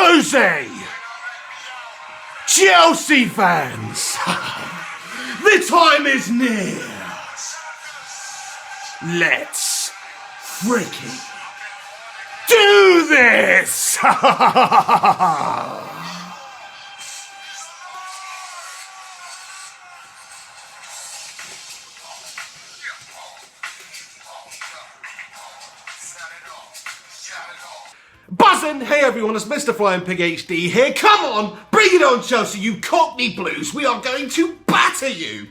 Jose! Chelsea fans! The time is near! Let's freaking do this! Buzzing! Hey everyone, it's MrFlyingPigHD here. Come on, bring it on Chelsea, you Cockney Blues. We are going to batter you.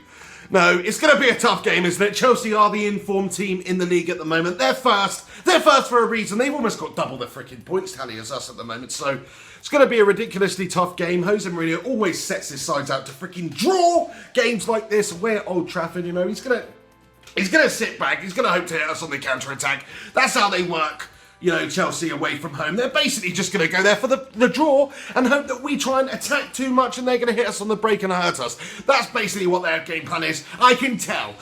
No, it's going to be a tough game, isn't it? Chelsea are the informed team in the league at the moment. They're first. They're first for a reason. They've almost got double the freaking points tally as us at the moment. So it's going to be a ridiculously tough game. Jose Mourinho always sets his sides out to freaking draw games like this. We're at Old Trafford, you know. He's going to sit back. He's going to hope to hit us on the counter-attack. That's how they work. You know, Chelsea away from home. They're basically just going to go there for the draw and hope that we try and attack too much and they're going to hit us on the break and hurt us. That's basically what their game plan is. I can tell.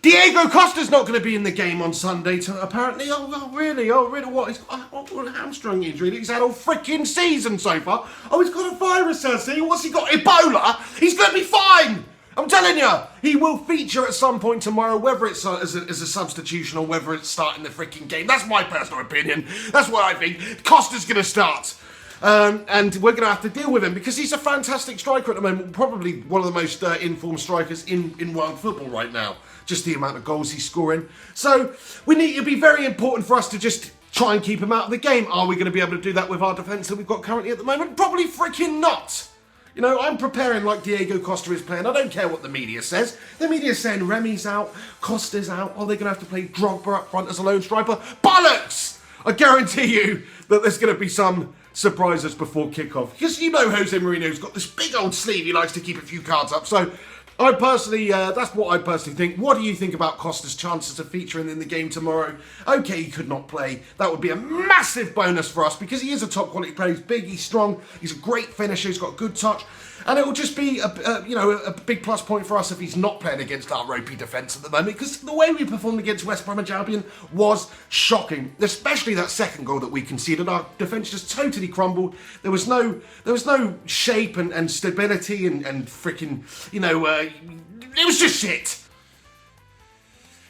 Diego Costa's not going to be in the game on Sunday, apparently. Oh, really? Oh, really? What? He's got a hamstring injury. He's had all freaking season so far. Oh, he's got a virus, has he? What's he got? Ebola? He's going to be fine. I'm telling you, he will feature at some point tomorrow, whether it's as a substitution or whether it's starting the freaking game. That's my personal opinion. That's what I think. Costa's going to start. And we're going to have to deal with him because he's a fantastic striker at the moment. Probably one of the most informed strikers in world football right now. Just the amount of goals he's scoring. So it'd be very important for us to just try and keep him out of the game. Are we going to be able to do that with our defence that we've got currently at the moment? Probably freaking not. You know, I'm preparing like Diego Costa is playing. I don't care what the media says. The media's saying Remy's out, Costa's out. Oh, they're going to have to play Drogba up front as a lone striker. Bollocks! I guarantee you that there's going to be some surprises before kickoff. Because you know Jose Mourinho's got this big old sleeve. He likes to keep a few cards up. So I personally, that's what I personally think. What do you think about Costa's chances of featuring in the game tomorrow? Okay, he could not play. That would be a massive bonus for us because he is a top quality player. He's big, he's strong, he's a great finisher, he's got good touch. And it will just be a big plus point for us if he's not playing against our ropey defence at the moment because the way we performed against West Bromwich Albion was shocking. Especially that second goal that we conceded. Our defence just totally crumbled. There was no shape and stability and freaking, it was just shit.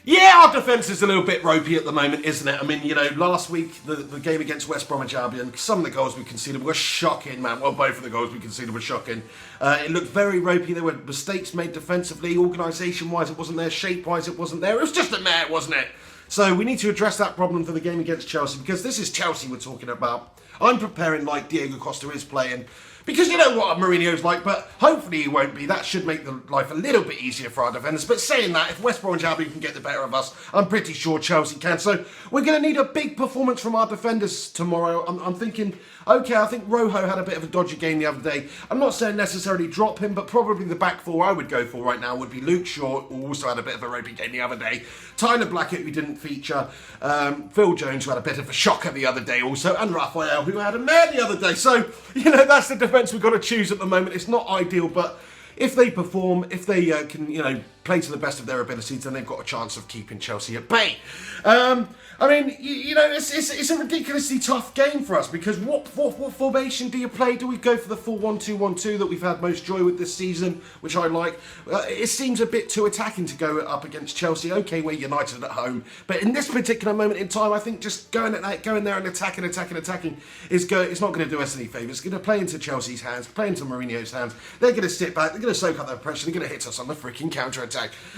Yeah, our defence is a little bit ropey at the moment, isn't it? I mean, last week, the game against West Bromwich Albion, some of the goals we conceded were shocking, man. Well, both of the goals we conceded were shocking. It looked very ropey. There were mistakes made defensively, organisation-wise, it wasn't there. Shape-wise, it wasn't there. It was just a mare, wasn't it? So we need to address that problem for the game against Chelsea because this is Chelsea we're talking about. I'm preparing like Diego Costa is playing. Because you know what Mourinho's like, but hopefully he won't be. That should make the life a little bit easier for our defenders. But saying that, if West Bromwich Albion can get the better of us, I'm pretty sure Chelsea can. So we're going to need a big performance from our defenders tomorrow. I'm thinking, okay, I think Rojo had a bit of a dodgy game the other day. I'm not saying necessarily drop him, but probably the back four I would go for right now would be Luke Shaw, who also had a bit of a ropey game the other day. Tyler Blackett, who didn't feature. Phil Jones, who had a bit of a shocker the other day also. And Raphael, who had a mare the other day. So, that's the defence we've got to choose at the moment. It's not ideal, but if they perform, if they can, play to the best of their abilities, then they've got a chance of keeping Chelsea at bay. It's a ridiculously tough game for us because what formation do you play? Do we go for the full 1-2-1-2 that we've had most joy with this season, which I like? It seems a bit too attacking to go up against Chelsea. Okay, we're United at home, but in this particular moment in time, I think just going there and attacking it's not going to do us any favours. It's going to play into Chelsea's hands, play into Mourinho's hands. They're going to sit back, they're going to soak up their pressure, they're going to hit us on the freaking counter-attack.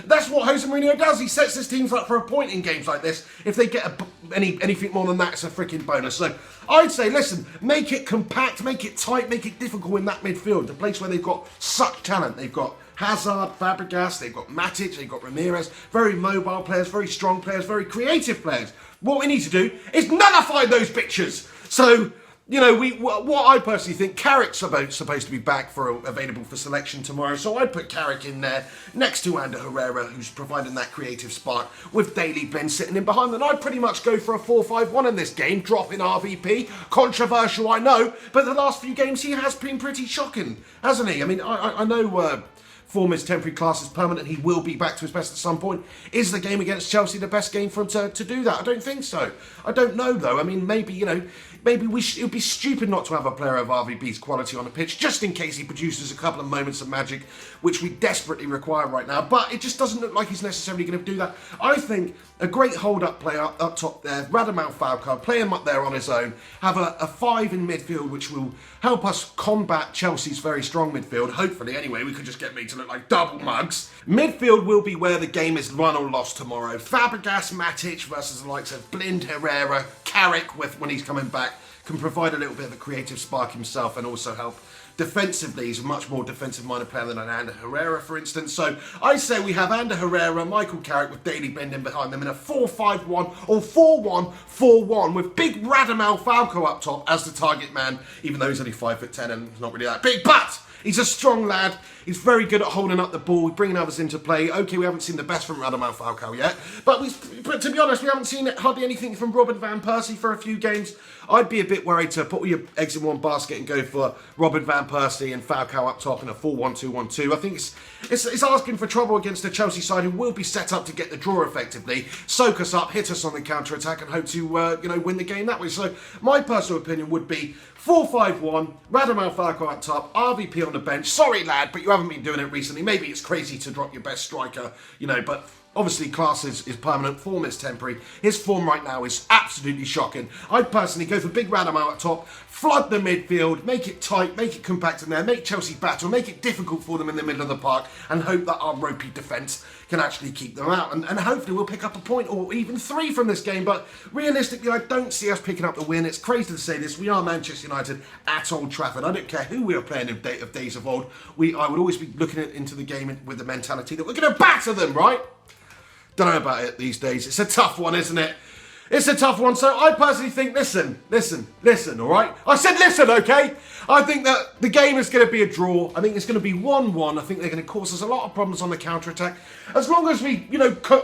That's what Jose Mourinho does. He sets his teams up for a point in games like this. If they get anything more than that, it's a freaking bonus. So I'd say, listen, make it compact, make it tight, make it difficult in that midfield. The place where they've got such talent. They've got Hazard, Fabregas, they've got Matic, they've got Ramirez. Very mobile players, very strong players, very creative players. What we need to do is nullify those bitches. So what I personally think, Carrick's supposed to be back available for selection tomorrow, so I'd put Carrick in there next to Ander Herrera, who's providing that creative spark, with Daley Blind sitting in behind them. I'd pretty much go for a 4-5-1 in this game, drop in RVP. Controversial, I know, but the last few games he has been pretty shocking, hasn't he? I mean, I know form is temporary, class is permanent. He will be back to his best at some point. Is the game against Chelsea the best game for him to do that? I don't think so. I don't know, though. I mean, maybe, maybe it would be stupid not to have a player of RVB's quality on the pitch, just in case he produces a couple of moments of magic, which we desperately require right now. But it just doesn't look like he's necessarily going to do that. I think a great hold-up player up top there, Radamel Falcao, play him up there on his own, have a 5 in midfield, which will help us combat Chelsea's very strong midfield. Hopefully, anyway, we could just get me to look like double mugs. Midfield will be where the game is won or lost tomorrow. Fabregas, Matic versus the likes of Blind, Herrera, Carrick when he's coming back, can provide a little bit of a creative spark himself and also help defensively. He's a much more defensive-minded player than an Ander Herrera, for instance. So I say we have Ander Herrera, Michael Carrick with Daley Blind in behind them in a 4-5-1 or 4-1-4-1 with big Radamel Falcao up top as the target man, even though he's only 5'10" and he's not really that big. But he's a strong lad. He's very good at holding up the ball, bringing others into play. Okay, we haven't seen the best from Radamel Falcao yet, but to be honest, we haven't seen hardly anything from Robin van Persie for a few games. I'd be a bit worried to put all your eggs in one basket and go for Robin van Persie and Falcao up top in a 4-1-2-1-2. I think it's asking for trouble against a Chelsea side who will be set up to get the draw effectively, soak us up, hit us on the counter-attack and hope to win the game that way. So my personal opinion would be 4-5-1, Radamel Falcao up top, RVP on the bench. Sorry, lad, but you haven't been doing it recently. Maybe it's crazy to drop your best striker, but obviously class is permanent, form is temporary. His form right now is absolutely shocking. I'd personally go for big Radamel up top, flood the midfield, make it tight, make it compact in there, make Chelsea battle, make it difficult for them in the middle of the park, and hope that our ropey defence can actually keep them out. And hopefully we'll pick up a point or even 3 from this game. But realistically, I don't see us picking up the win. It's crazy to say this. We are Manchester United at Old Trafford. I don't care who we are playing in days of old. I would always be looking into the game with the mentality that we're going to batter them, right? Don't know about it these days. It's a tough one, isn't it? It's a tough one. So I personally think, listen, all right? I said listen, okay? I think that the game is going to be a draw. I think it's going to be 1-1. I think they're going to cause us a lot of problems on the counter-attack. As long as we,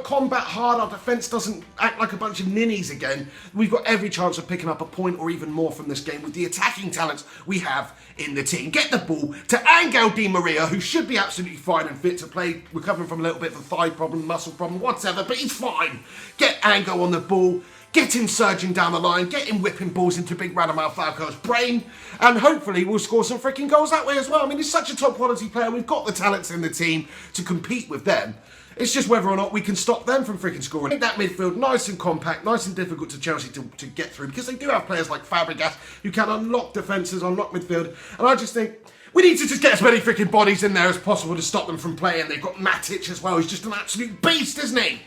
combat hard, our defence doesn't act like a bunch of ninnies again, we've got every chance of picking up a point or even more from this game with the attacking talents we have in the team. Get the ball to Angel Di Maria, who should be absolutely fine and fit to play, recovering from a little bit of a thigh problem, muscle problem, whatever, but he's fine. Get Angel on the ball. Get him surging down the line, get him whipping balls into big Radamel Falcao's brain, and hopefully we'll score some freaking goals that way as well. I mean, he's such a top quality player. We've got the talents in the team to compete with them. It's just whether or not we can stop them from freaking scoring. Make that midfield nice and compact, nice and difficult to Chelsea to get through, because they do have players like Fabregas who can unlock defences, unlock midfield, and I just think we need to just get as many freaking bodies in there as possible to stop them from playing. They've got Matic as well, he's just an absolute beast, isn't he?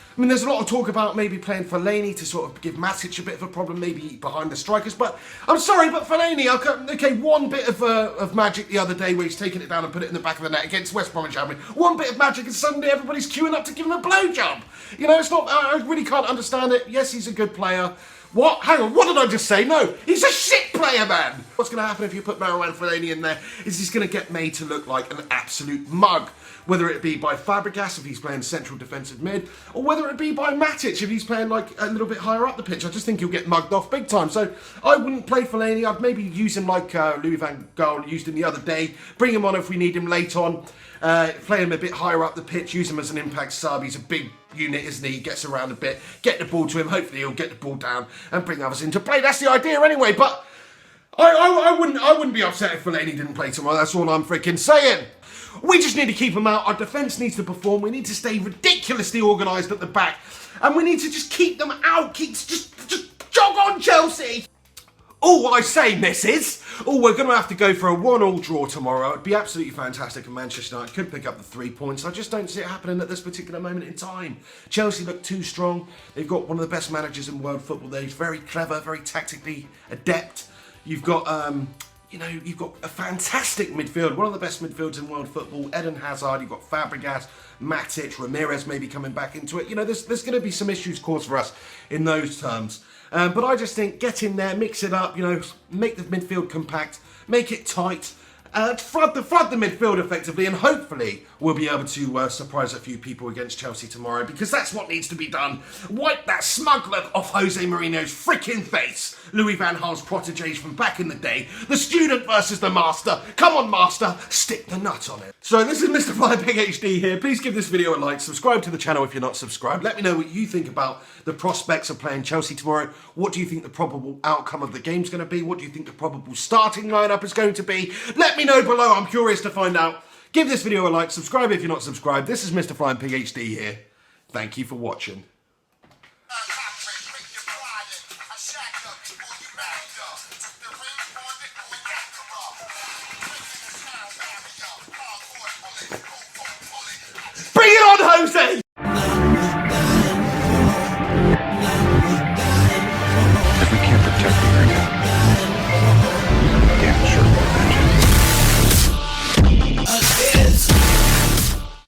I mean, there's a lot of talk about maybe playing Fellaini to sort of give Matic a bit of a problem, maybe behind the strikers. But I'm sorry, but Fellaini, okay, one bit of magic the other day where he's taken it down and put it in the back of the net against West Bromwich Albion. One bit of magic and suddenly everybody's queuing up to give him a blowjob. It's not, I really can't understand it. Yes, he's a good player. What? Hang on, what did I just say? No, he's a shit player, man. What's going to happen if you put Marouane Fellaini in there is he's going to get made to look like an absolute mug. Whether it be by Fabregas if he's playing central defensive mid, or whether it be by Matic if he's playing like a little bit higher up the pitch. I just think he'll get mugged off big time. So I wouldn't play Fellaini. I'd maybe use him like Louis van Gaal used him the other day. Bring him on if we need him late on. Play him a bit higher up the pitch. Use him as an impact sub. He's a big unit, isn't he? He gets around a bit. Get the ball to him. Hopefully he'll get the ball down and bring others into play. That's the idea anyway. But I wouldn't be upset if Fellaini didn't play tomorrow. That's all I'm freaking saying. We just need to keep them out. Our defence needs to perform. We need to stay ridiculously organised at the back. And we need to just keep them out. Just jog on, Chelsea. Oh, I say, missus. Oh, we're going to have to go for a 1-1 draw tomorrow. It'd be absolutely fantastic if Manchester United could pick up the 3 points. I just don't see it happening at this particular moment in time. Chelsea look too strong. They've got one of the best managers in world football there. He's very clever, very tactically adept. You've got... you've got a fantastic midfield, one of the best midfields in world football. Eden Hazard, you've got Fabregas, Matic, Ramirez maybe coming back into it. There's going to be some issues caused for us in those terms. But I just think get in there, mix it up, make the midfield compact, make it tight, flood the midfield effectively, and hopefully we'll be able to surprise a few people against Chelsea tomorrow, because that's what needs to be done. Wipe that smug look off Jose Mourinho's freaking face. Louis van Gaal's protégés from back in the day. The student versus the master. Come on, master, stick the nut on it. So this is MrFlyingPigHD here. Please give this video a like, subscribe to the channel if you're not subscribed. Let me know what you think about the prospects of playing Chelsea tomorrow. What do you think the probable outcome of the game's going to be? What do you think the probable starting lineup is going to be? Let me know below. I'm curious to find out. Give this video a like, subscribe if you're not subscribed. This is MrFlyingPigHD here. Thank you for watching.